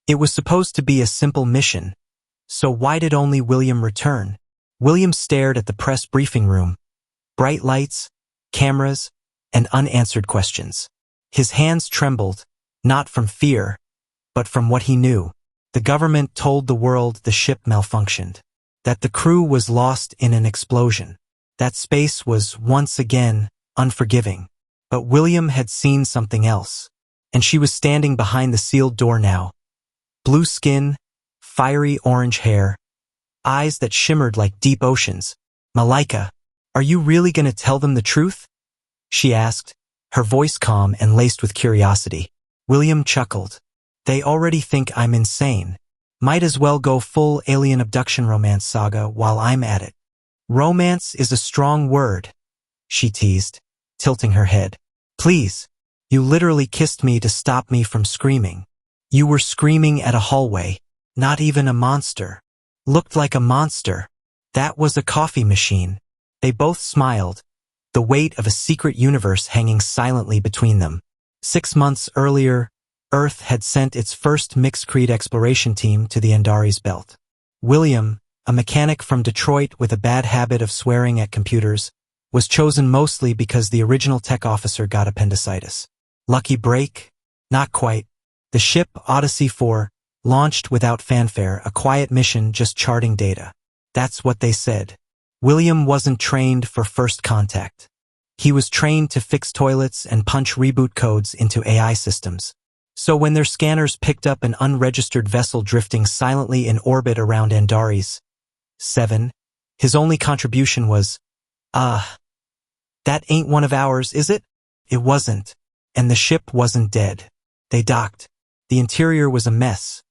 It was supposed to be a simple mission. So why did only William return? William stared at the press briefing room. Bright lights, cameras, and unanswered questions. His hands trembled, not from fear, but from what he knew. The government told the world the ship malfunctioned, that the crew was lost in an explosion, that space was once again unforgiving. But William had seen something else, and she was standing behind the sealed door now. Blue skin, fiery orange hair, eyes that shimmered like deep oceans. "Malaika, are you really going to tell them the truth?" she asked, her voice calm and laced with curiosity. William chuckled. "They already think I'm insane. Might as well go full alien abduction romance saga while I'm at it." "Romance is a strong word," she teased, tilting her head. "Please, you literally kissed me to stop me from screaming. You were screaming at a hallway, not even a monster. Looked like a monster. That was a coffee machine." They both smiled, the weight of a secret universe hanging silently between them. 6 months earlier, Earth had sent its first mixed-creed exploration team to the Andari's Belt. William, a mechanic from Detroit with a bad habit of swearing at computers, was chosen mostly because the original tech officer got appendicitis. Lucky break? Not quite. The ship Odyssey 4 launched without fanfare, a quiet mission just charting data. That's what they said. William wasn't trained for first contact. He was trained to fix toilets and punch reboot codes into AI systems. So when their scanners picked up an unregistered vessel drifting silently in orbit around Andari's 7, his only contribution was, "That ain't one of ours, is it?" It wasn't. And the ship wasn't dead. They docked. The interior was a mess.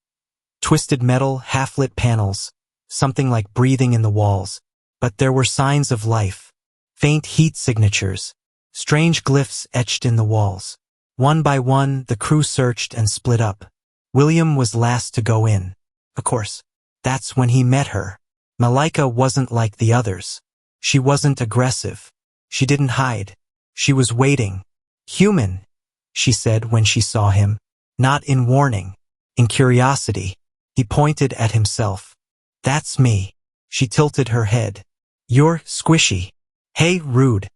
Twisted metal, half-lit panels, something like breathing in the walls. But there were signs of life. Faint heat signatures, strange glyphs etched in the walls. One by one, the crew searched and split up. William was last to go in. Of course, that's when he met her. Malaika wasn't like the others. She wasn't aggressive. She didn't hide. She was waiting. "Human," she said when she saw him. Not in warning, in curiosity. He pointed at himself. "That's me." She tilted her head. "You're squishy." "Hey, rude.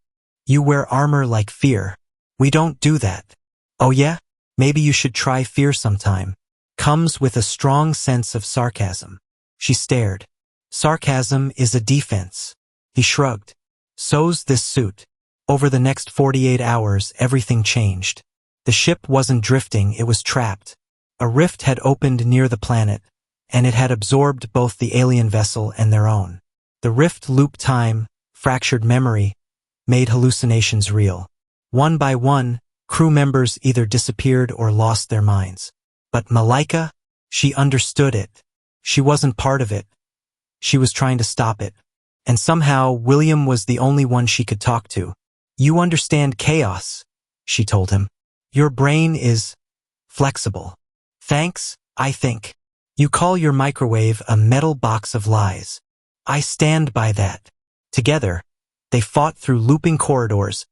You wear armor like fear. We don't do that." "Oh yeah? Maybe you should try fear sometime." Comes with a strong sense of sarcasm. She stared. "Sarcasm is a defense." He shrugged. "So's this suit." Over the next 48 hours, everything changed. The ship wasn't drifting, it was trapped. A rift had opened near the planet, and it had absorbed both the alien vessel and their own. The rift looped time, fractured memory, made hallucinations real. One by one, crew members either disappeared or lost their minds. But Malaika, she understood it. She wasn't part of it. She was trying to stop it. And somehow, William was the only one she could talk to. "You understand chaos," she told him. "Your brain is flexible. Thanks, I think. You call your microwave a metal box of lies. I stand by that." Together, they fought through looping corridors,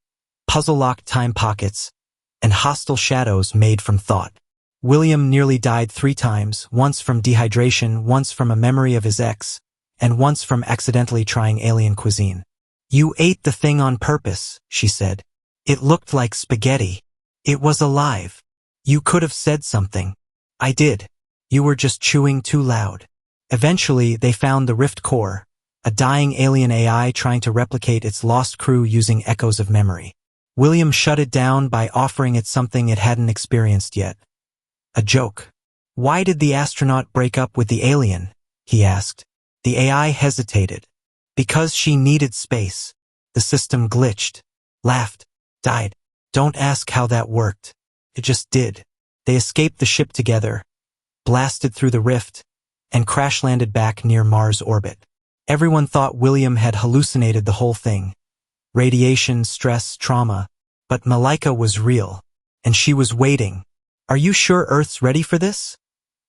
puzzle-locked time pockets, and hostile shadows made from thought. William nearly died 3 times, once from dehydration, once from a memory of his ex, and once from accidentally trying alien cuisine. "You ate the thing on purpose," she said. "It looked like spaghetti. It was alive. You could have said something." "I did. You were just chewing too loud." Eventually, they found the Rift Core, a dying alien AI trying to replicate its lost crew using echoes of memory. William shut it down by offering it something it hadn't experienced yet. A joke. "Why did the astronaut break up with the alien?" he asked. The AI hesitated. "Because she needed space. The system glitched. Laughed. Died. Don't ask how that worked. It just did." They escaped the ship together, blasted through the rift, and crash-landed back near Mars' orbit. Everyone thought William had hallucinated the whole thing. Radiation, stress, trauma. But Malaika was real, and she was waiting. "Are you sure Earth's ready for this?"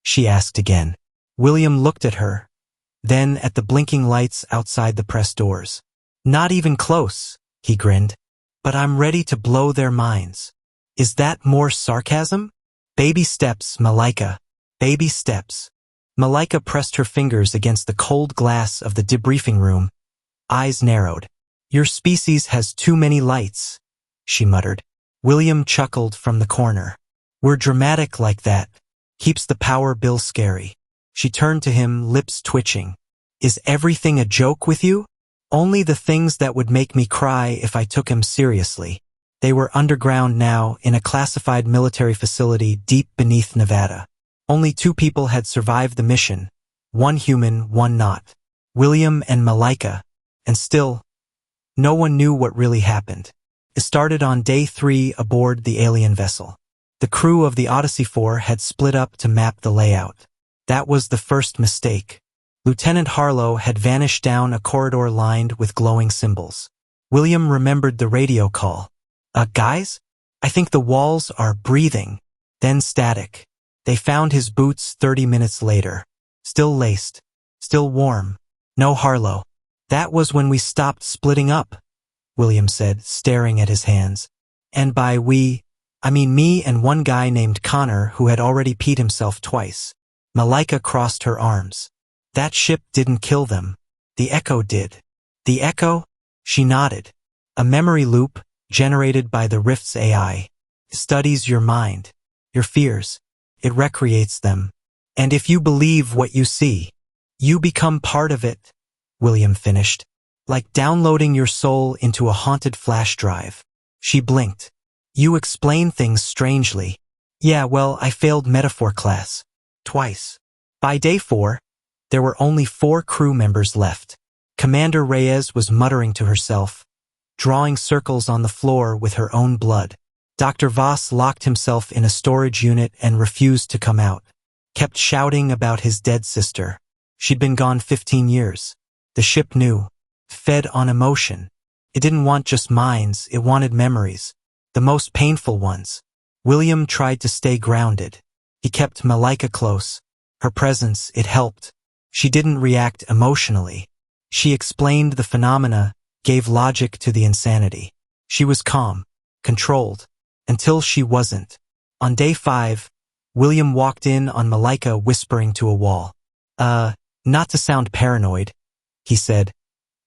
she asked again. William looked at her, then at the blinking lights outside the press doors. "Not even close," he grinned. "But I'm ready to blow their minds." "Is that more sarcasm?" "Baby steps, Malaika. Baby steps. Malika pressed her fingers against the cold glass of the debriefing room, eyes narrowed. Your species has too many lights, she muttered. William chuckled from the corner. We're dramatic like that. Keeps the power bill scary. She turned to him, lips twitching. Is everything a joke with you? Only the things that would make me cry if I took him seriously. They were underground now, in a classified military facility deep beneath Nevada. Only 2 people had survived the mission. 1 human, 1 not. William and Malika. And still, no one knew what really happened. It started on day 3 aboard the alien vessel. The crew of the Odyssey 4 had split up to map the layout. That was the first mistake. Lieutenant Harlow had vanished down a corridor lined with glowing symbols. William remembered the radio call. Guys? I think the walls are breathing. Then static. They found his boots 30 minutes later. Still laced. Still warm. No Harlow. That was when we stopped splitting up, William said, staring at his hands. And by we, I mean me and one guy named Connor who had already peed himself twice. Malika crossed her arms. That ship didn't kill them. The Echo did. The Echo? She nodded. A memory loop, generated by the Rift's AI. Studies your mind, your fears. It recreates them. And if you believe what you see, you become part of it, William finished. Like downloading your soul into a haunted flash drive. She blinked. You explain things strangely. Yeah, well, I failed metaphor class. Twice. By day 4, there were only 4 crew members left. Commander Reyes was muttering to herself, drawing circles on the floor with her own blood. Dr. Voss locked himself in a storage unit and refused to come out. Kept shouting about his dead sister. She'd been gone 15 years. The ship knew. Fed on emotion. It didn't want just minds, it wanted memories. The most painful ones. William tried to stay grounded. He kept Malika close. Her presence, it helped. She didn't react emotionally. She explained the phenomena, gave logic to the insanity. She was calm, controlled, until she wasn't. On day 5, William walked in on Malika whispering to a wall. Not to sound paranoid, he said,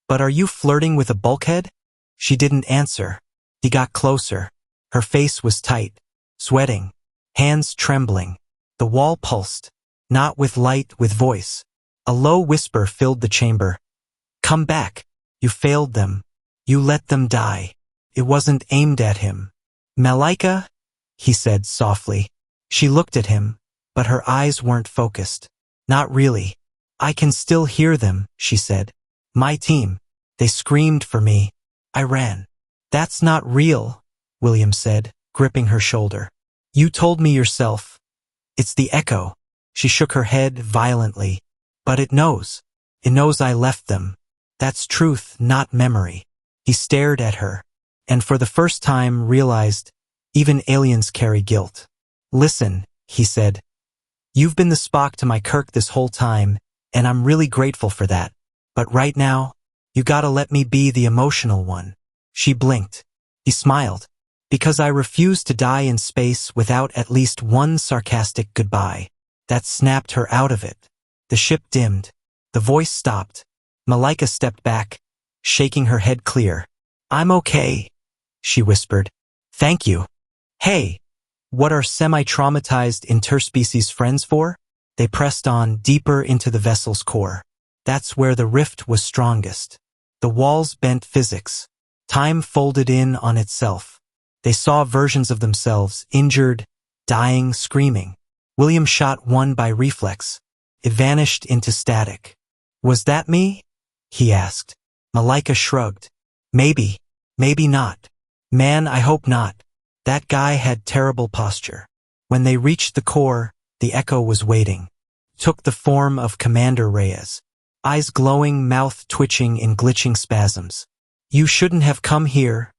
but are you flirting with a bulkhead? She didn't answer. He got closer. Her face was tight, sweating, hands trembling. The wall pulsed, not with light, with voice. A low whisper filled the chamber. Come back. You failed them. You let them die. It wasn't aimed at him. Malika, he said softly. She looked at him, but her eyes weren't focused. Not really. I can still hear them, she said. My team. They screamed for me. I ran. That's not real, William said, gripping her shoulder. You told me yourself. It's the Echo. She shook her head violently. But it knows. It knows I left them. That's truth, not memory. He stared at her, and for the first time realized even aliens carry guilt. Listen, he said. You've been the Spock to my Kirk this whole time, and I'm really grateful for that. But right now, you gotta let me be the emotional one. She blinked. He smiled. Because I refuse to die in space without at least one sarcastic goodbye. That snapped her out of it. The ship dimmed. The voice stopped. Malika stepped back, shaking her head clear. I'm okay, she whispered. Thank you. Hey, what are semi-traumatized interspecies friends for? They pressed on deeper into the vessel's core. That's where the rift was strongest. The walls bent physics. Time folded in on itself. They saw versions of themselves, injured, dying, screaming. William shot one by reflex. It vanished into static. Was that me? He asked. Malika shrugged. Maybe. Maybe not. Man, I hope not. That guy had terrible posture. When they reached the core, the Echo was waiting. Took the form of Commander Reyes. Eyes glowing, mouth twitching in glitching spasms. You shouldn't have come here,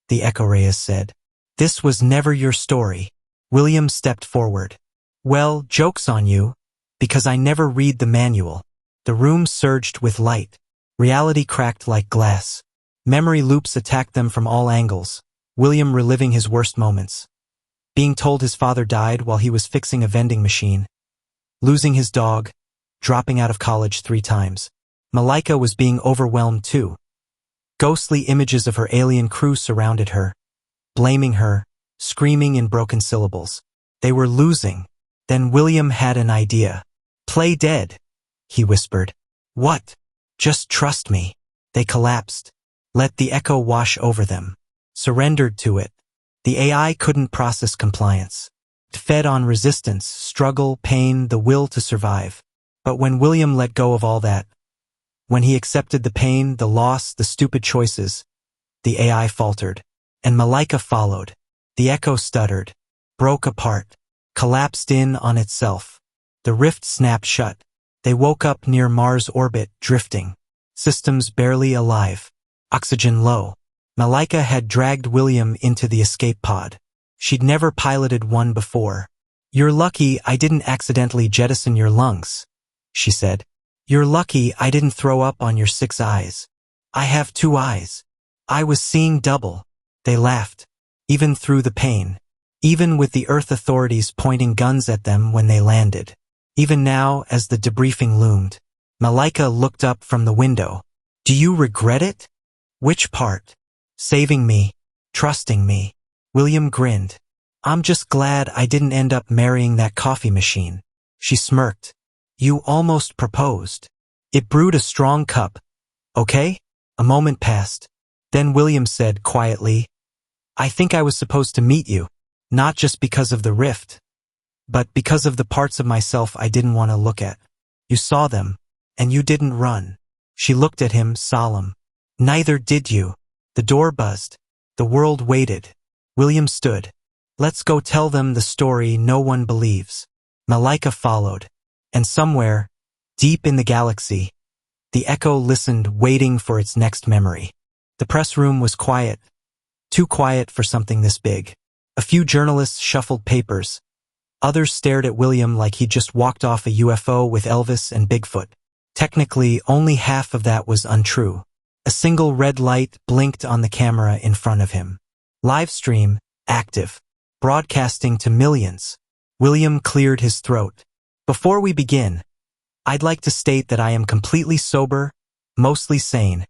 the Echo Reyes said. This was never your story. William stepped forward. Well, joke's on you, because I never read the manual. The room surged with light. Reality cracked like glass. Memory loops attacked them from all angles. William reliving his worst moments. Being told his father died while he was fixing a vending machine. losing his dog, dropping out of college 3 times. Malika was being overwhelmed too. Ghostly images of her alien crew surrounded her, blaming her, screaming in broken syllables. They were losing. Then William had an idea. "Play dead," he whispered. "What?" "Just trust me." They collapsed. Let the echo wash over them. Surrendered to it. The AI couldn't process compliance. It fed on resistance, struggle, pain, the will to survive. But when William let go of all that, when he accepted the pain, the loss, the stupid choices, the AI faltered. And Malika followed. The echo stuttered, broke apart, collapsed in on itself. The rift snapped shut. They woke up near Mars' orbit, drifting. Systems barely alive. Oxygen low. Malika had dragged William into the escape pod. She'd never piloted one before. "You're lucky I didn't accidentally jettison your lungs," she said. "You're lucky I didn't throw up on your 6 eyes. I have 2 eyes. I was seeing double." They laughed, even through the pain. Even with the Earth authorities pointing guns at them when they landed. Even now, as the debriefing loomed, Malika looked up from the window. "Do you regret it?" "Which part?" "Saving me. Trusting me." William grinned. "I'm just glad I didn't end up marrying that coffee machine." She smirked. "You almost proposed." It brewed a strong cup. "Okay?" A moment passed. Then William said quietly, "I think I was supposed to meet you, not just because of the rift, but because of the parts of myself I didn't want to look at. You saw them, and you didn't run." She looked at him, solemn. "Neither did you." The door buzzed. The world waited. William stood. "Let's go tell them the story no one believes." Malika followed. And somewhere, deep in the galaxy, the echo listened, waiting for its next memory. The press room was quiet. Too quiet for something this big. A few journalists shuffled papers. Others stared at William like he'd just walked off a UFO with Elvis and Bigfoot. Technically, only half of that was untrue. A single red light blinked on the camera in front of him. Live stream, active. Broadcasting to millions. William cleared his throat. "Before we begin, I'd like to state that I am completely sober, mostly sane,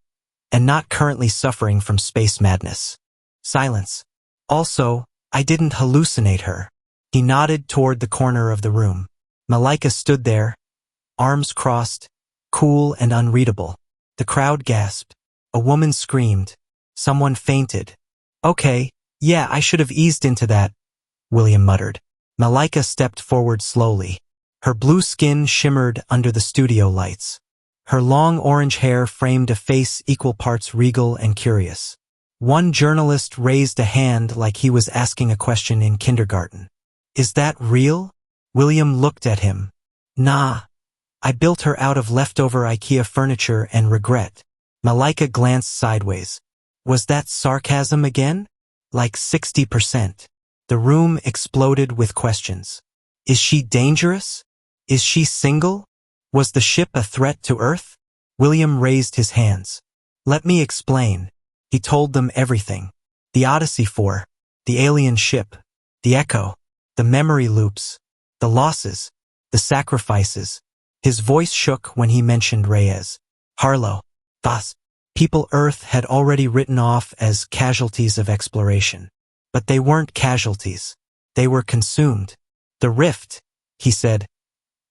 and not currently suffering from space madness." Silence. "Also, I didn't hallucinate her." He nodded toward the corner of the room. Malika stood there, arms crossed, cool and unreadable. The crowd gasped. A woman screamed. Someone fainted. "Okay, yeah, I should have eased into that," William muttered. Malika stepped forward slowly. Her blue skin shimmered under the studio lights. Her long orange hair framed a face equal parts regal and curious. One journalist raised a hand like he was asking a question in kindergarten. "Is that real?" William looked at him. "Nah. I built her out of leftover IKEA furniture and regret." Malika glanced sideways. Was that sarcasm again? Like 60%. The room exploded with questions. Is she dangerous? Is she single? Was the ship a threat to Earth? William raised his hands. "Let me explain." He told them everything. The Odyssey 4, the alien ship, the echo, the memory loops, the losses, the sacrifices. His voice shook when he mentioned Reyes, Harlow, Thas, people Earth had already written off as casualties of exploration. But they weren't casualties. They were consumed. The rift, he said,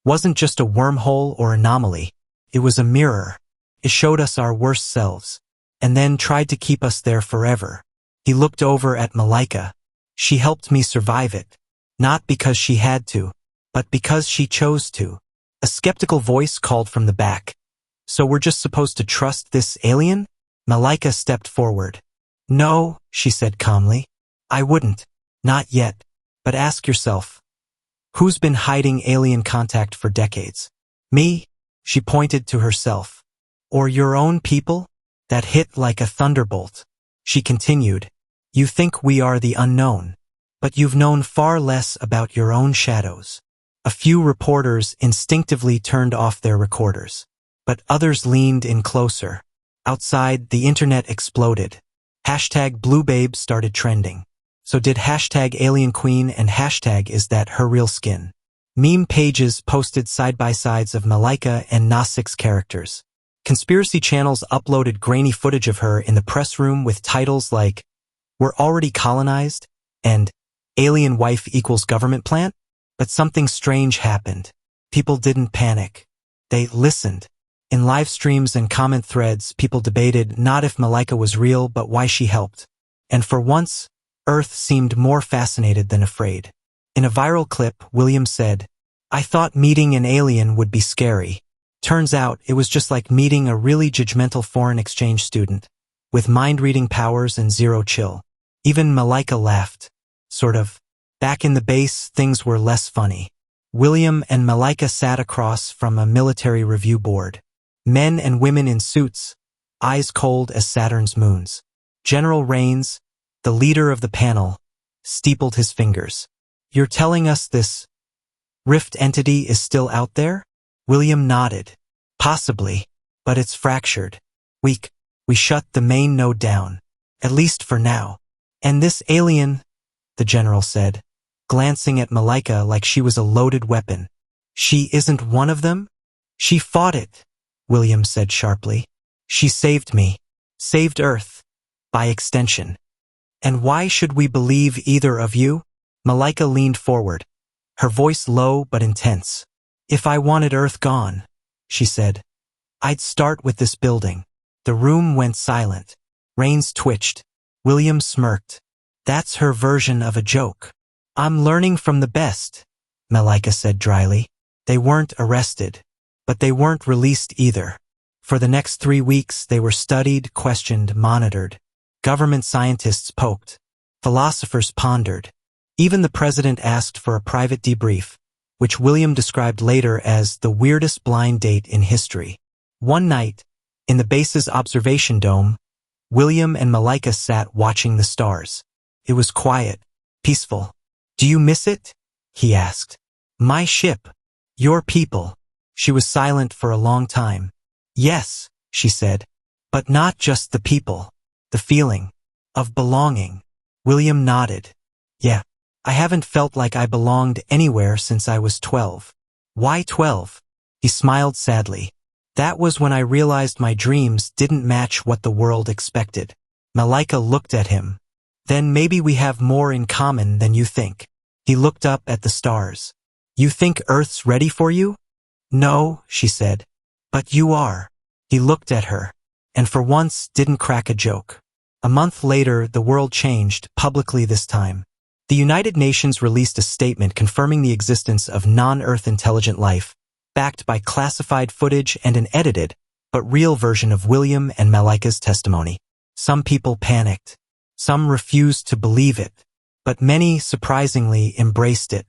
wasn't just a wormhole or anomaly. It was a mirror. It showed us our worst selves, and then tried to keep us there forever. He looked over at Malika. She helped me survive it. Not because she had to, but because she chose to. A skeptical voice called from the back. "So we're just supposed to trust this alien?" Malika stepped forward. "No," she said calmly. "I wouldn't. Not yet. But ask yourself, who's been hiding alien contact for decades? Me?" She pointed to herself. "Or your own people? That hit like a thunderbolt." She continued, "You think we are the unknown, but you've known far less about your own shadows." A few reporters instinctively turned off their recorders, but others leaned in closer. Outside, the internet exploded. Hashtag #BlueBabe started trending. So did hashtag Alien Queen and hashtag Is That Her Real Skin. Meme pages posted side-by-sides of Malika and Nasik's characters. Conspiracy channels uploaded grainy footage of her in the press room with titles like, "We're already colonized," and "Alien wife equals government plant." But something strange happened. People didn't panic. They listened. In live streams and comment threads, people debated not if Malika was real but why she helped. And for once, Earth seemed more fascinated than afraid. In a viral clip, William said, "I thought meeting an alien would be scary. Turns out it was just like meeting a really judgmental foreign exchange student, with mind-reading powers and zero chill." Even Malika laughed. Sort of. Back in the base, things were less funny. William and Malika sat across from a military review board. Men and women in suits, eyes cold as Saturn's moons. General Rains, the leader of the panel, steepled his fingers. "You're telling us this rift entity is still out there?" William nodded. "Possibly, but it's fractured. We shut the main node down, at least for now. And this alien," the general said, glancing at Malika like she was a loaded weapon. "She isn't one of them?" "She fought it," William said sharply. "She saved me. Saved Earth. By extension. And why should we believe either of you?" Malika leaned forward, her voice low but intense. "If I wanted Earth gone," she said, "I'd start with this building." The room went silent. Rains twitched. William smirked. "That's her version of a joke." "I'm learning from the best," Malika said dryly. They weren't arrested, but they weren't released either. For the next 3 weeks, they were studied, questioned, monitored. Government scientists poked. Philosophers pondered. Even the president asked for a private debrief, which William described later as the weirdest blind date in history. One night, in the base's observation dome, William and Malika sat watching the stars. It was quiet, peaceful. "Do you miss it?" he asked. "My ship. Your people." She was silent for a long time. "Yes," she said, "but not just the people. The feeling of belonging." William nodded. "Yeah, I haven't felt like I belonged anywhere since I was 12. "Why 12? He smiled sadly. "That was when I realized my dreams didn't match what the world expected." Malika looked at him. "Then maybe we have more in common than you think." He looked up at the stars. "You think Earth's ready for you?" "No," she said. "But you are." He looked at her, and for once didn't crack a joke. A month later, the world changed, publicly this time. The United Nations released a statement confirming the existence of non-Earth intelligent life, backed by classified footage and an edited, but real version of William and Malika's testimony. Some people panicked. Some refused to believe it. But many, surprisingly, embraced it.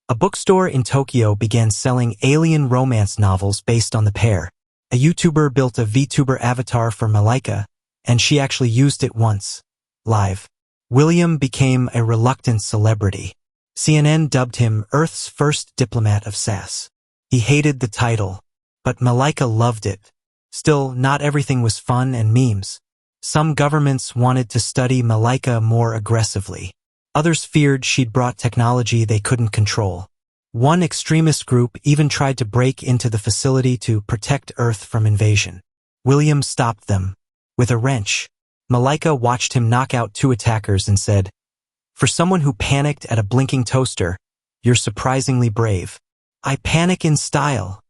A bookstore in Tokyo began selling alien romance novels based on the pair. A YouTuber built a VTuber avatar for Malika, and she actually used it once, live. William became a reluctant celebrity. CNN dubbed him Earth's first diplomat of SAS. He hated the title, but Malika loved it. Still, not everything was fun and memes. Some governments wanted to study Malika more aggressively. Others feared she'd brought technology they couldn't control. One extremist group even tried to break into the facility to protect Earth from invasion. William stopped them with a wrench. Malika watched him knock out 2 attackers and said, "For someone who panicked at a blinking toaster, you're surprisingly brave." "I panic in style,"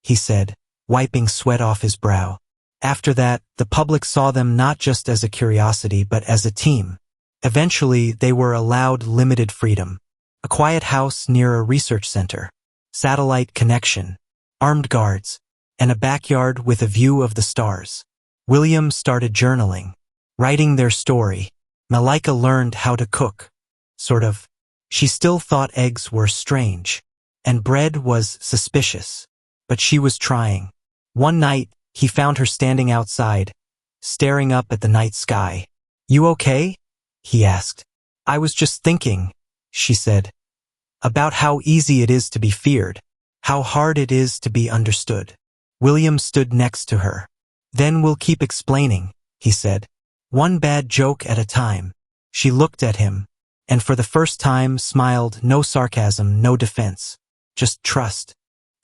he said, wiping sweat off his brow. After that, the public saw them not just as a curiosity but as a team. Eventually, they were allowed limited freedom. A quiet house near a research center, satellite connection, armed guards, and a backyard with a view of the stars. William started journaling, writing their story. Malika learned how to cook. Sort of. She still thought eggs were strange, and bread was suspicious. But she was trying. One night, he found her standing outside, staring up at the night sky. "You okay?" he asked. "I was just thinking," she said, "about how easy it is to be feared, how hard it is to be understood." William stood next to her. "Then we'll keep explaining," he said. "One bad joke at a time." She looked at him, and for the first time smiled, no sarcasm, no defense. Just trust.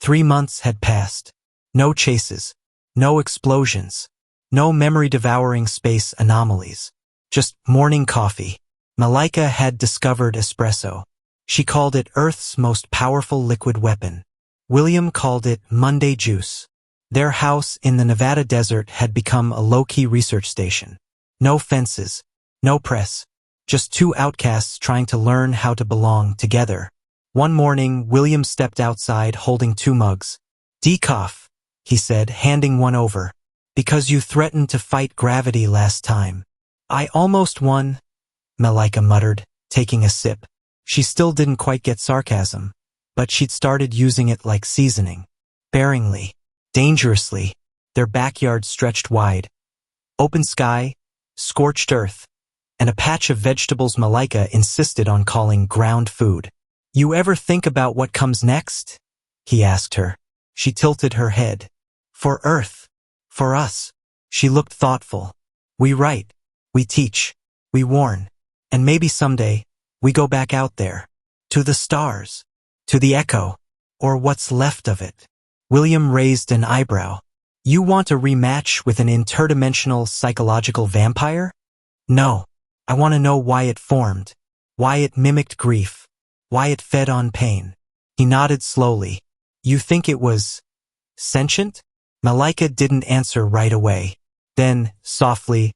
3 months had passed. No chases. No explosions. No memory-devouring space anomalies. Just morning coffee. Malika had discovered espresso. She called it Earth's most powerful liquid weapon. William called it Monday juice. Their house in the Nevada desert had become a low-key research station. No fences. No press. Just two outcasts trying to learn how to belong together. One morning, William stepped outside holding 2 mugs. "Decaf," he said, handing one over. "Because you threatened to fight gravity last time." "I almost won," Malika muttered, taking a sip. She still didn't quite get sarcasm, but she'd started using it like seasoning. Sparingly, dangerously, their backyard stretched wide. Open sky, scorched earth, and a patch of vegetables Malika insisted on calling ground food. "You ever think about what comes next?" he asked her. She tilted her head. "For Earth. For us." She looked thoughtful. "We write. We teach. We warn. And maybe someday, we go back out there. To the stars. To the echo. Or what's left of it." William raised an eyebrow. "You want a rematch with an interdimensional psychological vampire?" "No. I want to know why it formed. Why it mimicked grief. Why it fed on pain." He nodded slowly. "You think it was sentient?" Malika didn't answer right away. Then, softly,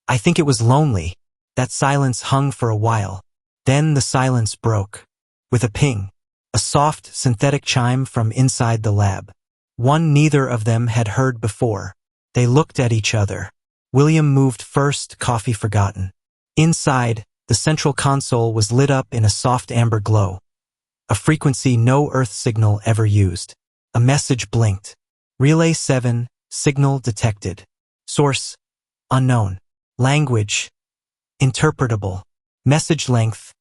"I think it was lonely." That silence hung for a while. Then the silence broke. With a ping. A soft, synthetic chime from inside the lab. One neither of them had heard before. They looked at each other. William moved first, coffee forgotten. Inside, the central console was lit up in a soft amber glow. A frequency no Earth signal ever used. A message blinked. "Relay 7, signal detected. Source, unknown. Language, interpretable. Message length,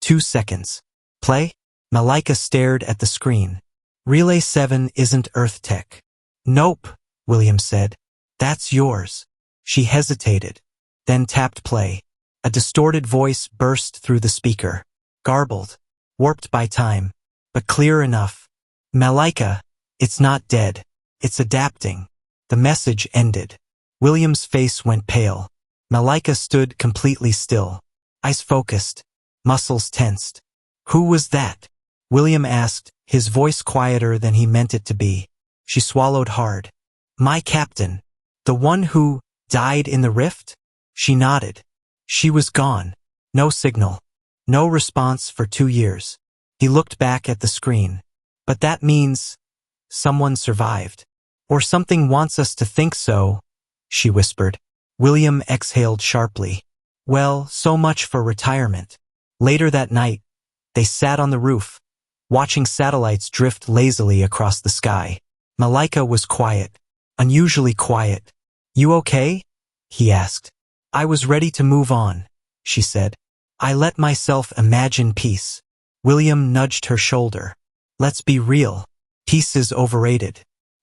2 seconds. Play?" Malika stared at the screen. "Relay 7 isn't Earth tech." "Nope," William said. "That's yours." She hesitated, then tapped play. A distorted voice burst through the speaker. Garbled, warped by time, but clear enough. "Malika, it's not dead. It's adapting." The message ended. William's face went pale. Malika stood completely still. Eyes focused, muscles tensed. "Who was that?" William asked, his voice quieter than he meant it to be. She swallowed hard. "My captain. The one who died in the rift?" She nodded. She was gone. No signal. No response for 2 years. He looked back at the screen. "But that means someone survived. Or something wants us to think so," she whispered. William exhaled sharply. "Well, so much for retirement." Later that night, they sat on the roof, watching satellites drift lazily across the sky. Malika was quiet. Unusually quiet. "You okay?" he asked. "I was ready to move on," she said. "I let myself imagine peace." William nudged her shoulder. "Let's be real. Peace is overrated.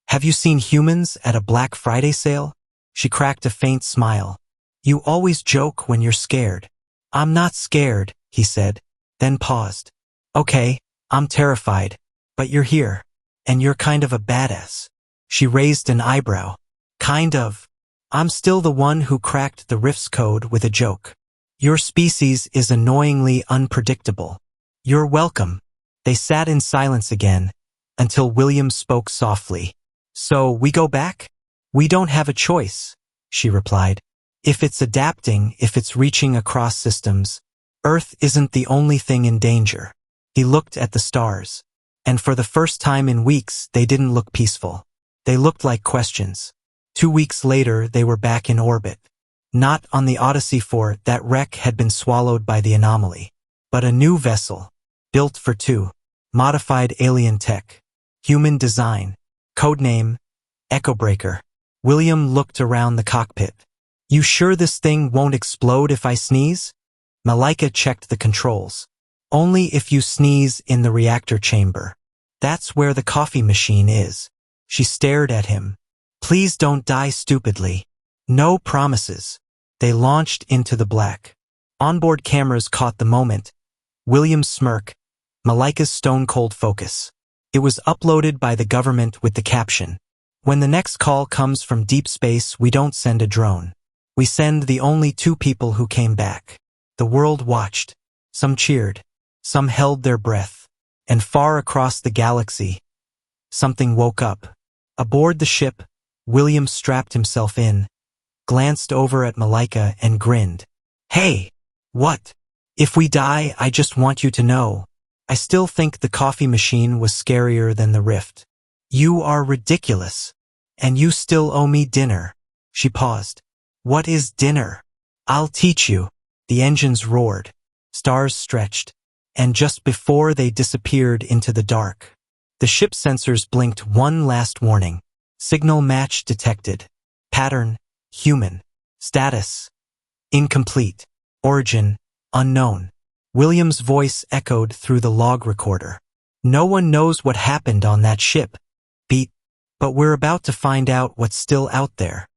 Have you seen humans at a Black Friday sale?" She cracked a faint smile. "You always joke when you're scared." "I'm not scared," he said, then paused. "Okay, I'm terrified. But you're here. And you're kind of a badass." She raised an eyebrow. "Kind of. I'm still the one who cracked the Rift's code with a joke. Your species is annoyingly unpredictable." "You're welcome." They sat in silence again, until William spoke softly. "So we go back?" "We don't have a choice," she replied. "If it's adapting, if it's reaching across systems, Earth isn't the only thing in danger." He looked at the stars. And for the first time in weeks, they didn't look peaceful. They looked like questions. 2 weeks later, they were back in orbit. Not on the Odyssey 4, that wreck had been swallowed by the anomaly. But a new vessel, built for 2, modified alien tech, human design, codename, Echobreaker. William looked around the cockpit. "You sure this thing won't explode if I sneeze?" Malika checked the controls. "Only if you sneeze in the reactor chamber. That's where the coffee machine is." She stared at him. "Please don't die stupidly." "No promises." They launched into the black. Onboard cameras caught the moment. William's smirk, Malika's stone-cold focus. It was uploaded by the government with the caption, "When the next call comes from deep space, we don't send a drone. We send the only 2 people who came back." The world watched. Some cheered. Some held their breath. And far across the galaxy, something woke up. Aboard the ship, William strapped himself in, glanced over at Malika and grinned. "Hey, what? If we die, I just want you to know, I still think the coffee machine was scarier than the rift." "You are ridiculous. And you still owe me dinner." She paused. "What is dinner?" "I'll teach you." The engines roared. Stars stretched. And just before they disappeared into the dark, the ship sensors blinked one last warning. Signal match detected. Pattern, human. Status, incomplete. Origin, unknown. William's voice echoed through the log recorder. "No one knows what happened on that ship. Beat. But we're about to find out what's still out there."